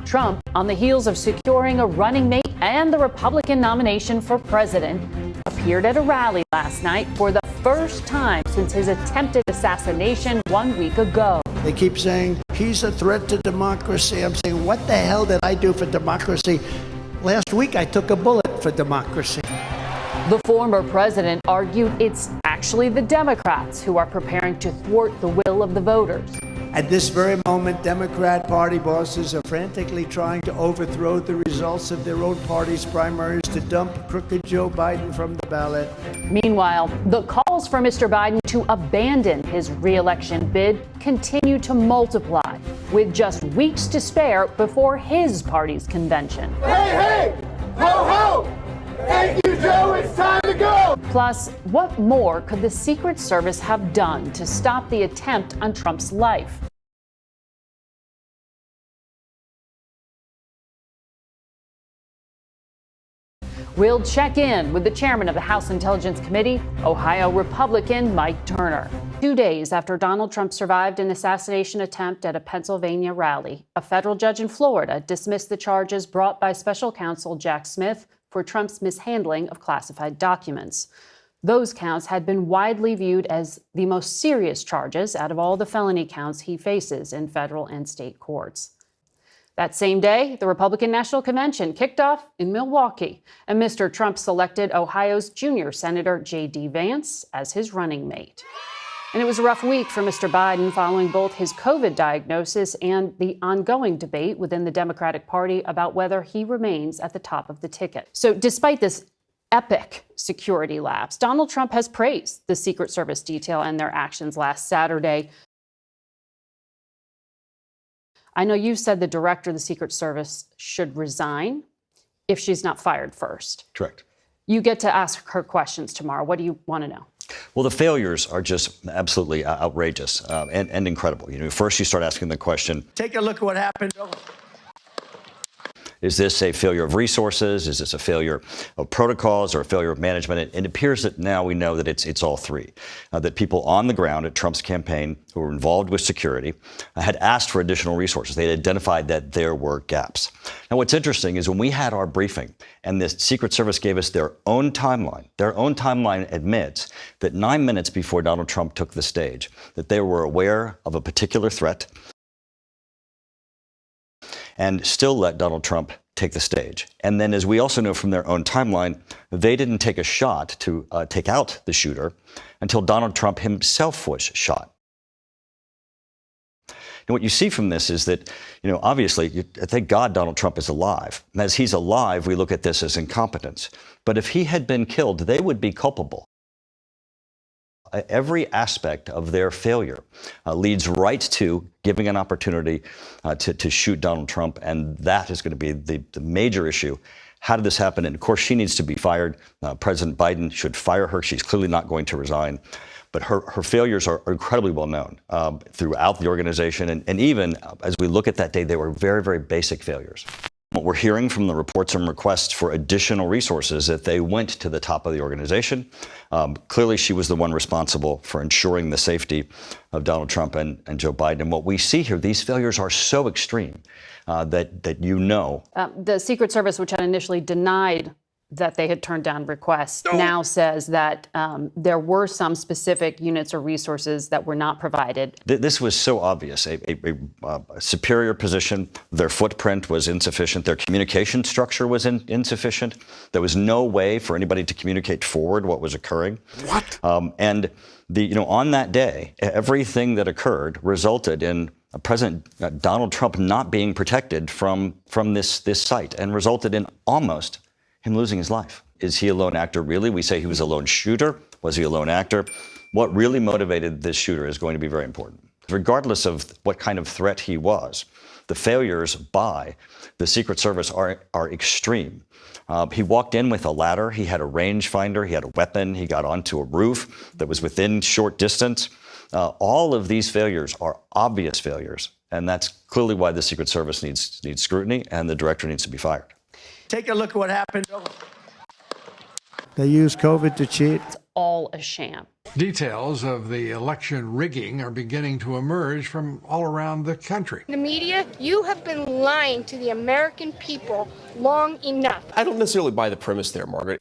Trump, on the heels of securing a running mate and the Republican nomination for president, appeared at a rally last night for the first time since his attempted assassination 1 week ago. They keep saying he's a threat to democracy. I'm saying, what the hell did I do for democracy? Last week I took a bullet for democracy. The former president argued it's actually the Democrats who are preparing to thwart the will of the voters. At this very moment, Democrat Party bosses are frantically trying to overthrow the results of their own party's primaries to dump crooked Joe Biden from the ballot. Meanwhile, the calls for Mr. Biden to abandon his re-election bid continue to multiply, with just weeks to spare before his party's convention. Hey, hey! Ho, ho! Thank you, Joe. It's time to go. Plus, what more could the Secret Service have done to stop the attempt on Trump's life? We'll check in with the chairman of the House Intelligence Committee, Ohio Republican Mike Turner. 2 days after Donald Trump survived an assassination attempt at a Pennsylvania rally, a federal judge in Florida dismissed the charges brought by special counsel Jack Smith for Trump's mishandling of classified documents. Those counts had been widely viewed as the most serious charges out of all the felony counts he faces in federal and state courts. That same day, the Republican National Convention kicked off in Milwaukee, and Mr. Trump selected Ohio's junior Senator J.D. Vance as his running mate. And it was a rough week for Mr. Biden following both his COVID diagnosis and the ongoing debate within the Democratic Party about whether he remains at the top of the ticket. So despite this epic security lapse, Donald Trump has praised the Secret Service detail and their actions last Saturday. I know you said the director of the Secret Service should resign if she's not fired first. Correct. You get to ask her questions tomorrow. What do you want to know? Well, the failures are just absolutely outrageous and incredible. You know, first you start asking the question, Take a look at what happened. is this a failure of resources? Is this a failure of protocols or a failure of management? It appears that now we know that it's all three, that people on the ground at Trump's campaign who were involved with security had asked for additional resources. They had identified that there were gaps. Now, what's interesting is when we had our briefing and the Secret Service gave us their own timeline admits that 9 minutes before Donald Trump took the stage, that they were aware of a particular threat and still let Donald Trump take the stage. And then, as we also know from their own timeline, they didn't take a shot to take out the shooter until Donald Trump himself was shot. And what you see from this is that, you know, obviously, thank God Donald Trump is alive. And as he's alive, we look at this as incompetence. But if he had been killed, they would be culpable. Every aspect of their failure leads right to giving an opportunity to shoot Donald Trump. And that is going to be the major issue. How did this happen? And of course, she needs to be fired. President Biden should fire her. She's clearly not going to resign. But her failures are incredibly well known throughout the organization. And even as we look at that day, they were very, very basic failures. What we're hearing from the reports and requests for additional resources that they went to the top of the organization. Clearly, she was the one responsible for ensuring the safety of Donald Trump and Joe Biden. And what we see here, these failures are so extreme that you know. The Secret Service, which had initially denied that they had turned down requests, now says that there were some specific units or resources that were not provided. This was so obvious. A superior position, their footprint was insufficient, their communication structure was insufficient. There was no way for anybody to communicate forward what was occurring. What? And on that day, everything that occurred resulted in President Donald Trump not being protected from this site, and resulted in almost him losing his life. Is he a lone actor? Really? We say he was a lone shooter. Was he a lone actor? What really motivated this shooter is going to be very important. Regardless of what kind of threat he was, the failures by the Secret Service are extreme. He walked in with a ladder. He had a rangefinder. He had a weapon. He got onto a roof that was within short distance. All of these failures are obvious failures. And that's clearly why the Secret Service needs scrutiny, and the director needs to be fired. Take a look at what happened. They used COVID to cheat. It's all a sham. Details of the election rigging are beginning to emerge from all around the country. The media, you have been lying to the American people long enough. I don't necessarily buy the premise there, Margaret.